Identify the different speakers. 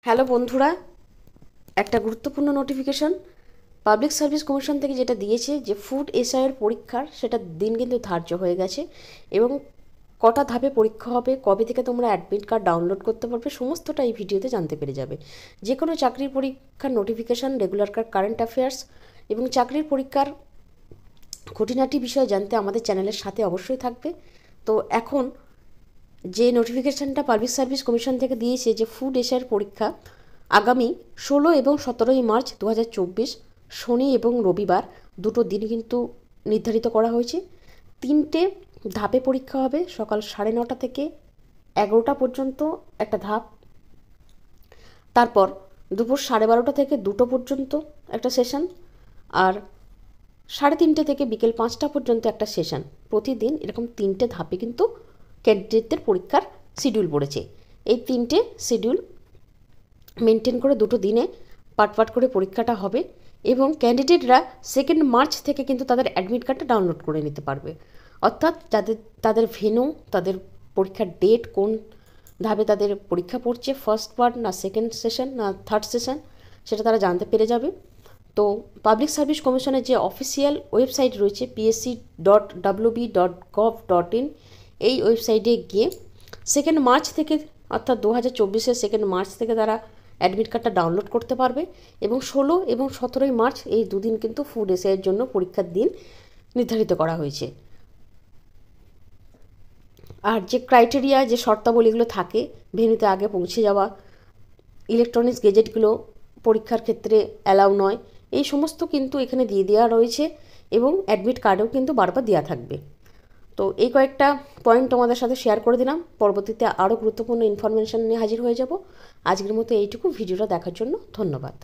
Speaker 1: Hello বন্ধুরা, একটা গুরুত্বপূর্ণ নোটিফিকেশন পাবলিক সার্ভিস কমিশন থেকে যেটা দিয়েছে যে ফুড এসআইয়ের পরীক্ষার সেটা দিন কিন্তু ধার্য হয়ে গেছে এবং কটা ধাপে পরীক্ষা হবে, কবে থেকে তোমরা অ্যাডমিট কার্ড ডাউনলোড করতে পারবে, সমস্তটা এই ভিডিওতে জানতে পেরে যাবে। যে কোনো চাকরির পরীক্ষার নোটিফিকেশান, রেগুলার কারেন্ট অ্যাফেয়ার্স এবং চাকরির পরীক্ষার খুঁটিনাটি বিষয় জানতে আমাদের চ্যানেলের সাথে অবশ্যই থাকবে। তো এখন যে নোটিফিকেশানটা পাবলিক সার্ভিস কমিশন থেকে দিয়েছে যে ফুড এশিয়ার পরীক্ষা আগামী 16 এবং 17 মার্চ 2024 শনি এবং রবিবার দুটো দিন কিন্তু নির্ধারিত করা হয়েছে। 3টে ধাপে পরীক্ষা হবে, সকাল 9:30 থেকে 11টা পর্যন্ত একটা ধাপ, তারপর দুপুর 12:30 থেকে 2টো পর্যন্ত একটা সেশন, আর 3:30 থেকে বিকেল 5টা পর্যন্ত একটা সেশন। প্রতিদিন এরকম 3টে ধাপে কিন্তু ক্যান্ডিডেটদের পরীক্ষার শিডিউল পড়েছে। এই 3টে শিডিউল মেনটেন করে দুটো দিনে পাট করে পরীক্ষাটা হবে এবং ক্যান্ডিডেটরা 2 মার্চ থেকে কিন্তু তাদের অ্যাডমিট কার্ডটা ডাউনলোড করে নিতে পারবে। অর্থাৎ তাদের ভেন্যু, তাদের পরীক্ষার ডেট, কোন ধাপে তাদের পরীক্ষা পড়ছে, ফার্স্ট পার্ট না সেকেন্ড সেশন না থার্ড সেশন, সেটা তারা জানতে পেরে যাবে। তো পাবলিক সার্ভিস কমিশনের যে অফিসিয়াল ওয়েবসাইট রয়েছে psc.wb.gov.in, এই ওয়েবসাইটে গিয়ে 2 মার্চ থেকে অর্থাৎ 2024-এর 2 মার্চ থেকে তারা অ্যাডমিট কার্ডটা ডাউনলোড করতে পারবে এবং 16 এবং 17 মার্চ এই দুদিন কিন্তু ফুড এসআইয়ের জন্য পরীক্ষার দিন নির্ধারিত করা হয়েছে। আর যে ক্রাইটেরিয়া, যে শর্তাবলীগুলো থাকে, ভেন্যুতে আগে পৌঁছে যাওয়া, ইলেকট্রনিক্স গেজেটগুলো পরীক্ষার ক্ষেত্রে অ্যালাউ নয়, এই সমস্ত কিন্তু এখানে দিয়ে দেওয়া রয়েছে এবং অ্যাডমিট কার্ডেও কিন্তু বারবার দেওয়া থাকবে। তো এই কয়েকটা পয়েন্ট তোমাদের সাথে শেয়ার করে দিলাম। পরবর্তীতে আরও গুরুত্বপূর্ণ ইনফরমেশান নিয়ে হাজির হয়ে যাব। আজকের মতো এইটুকু। ভিডিওটা দেখার জন্য ধন্যবাদ।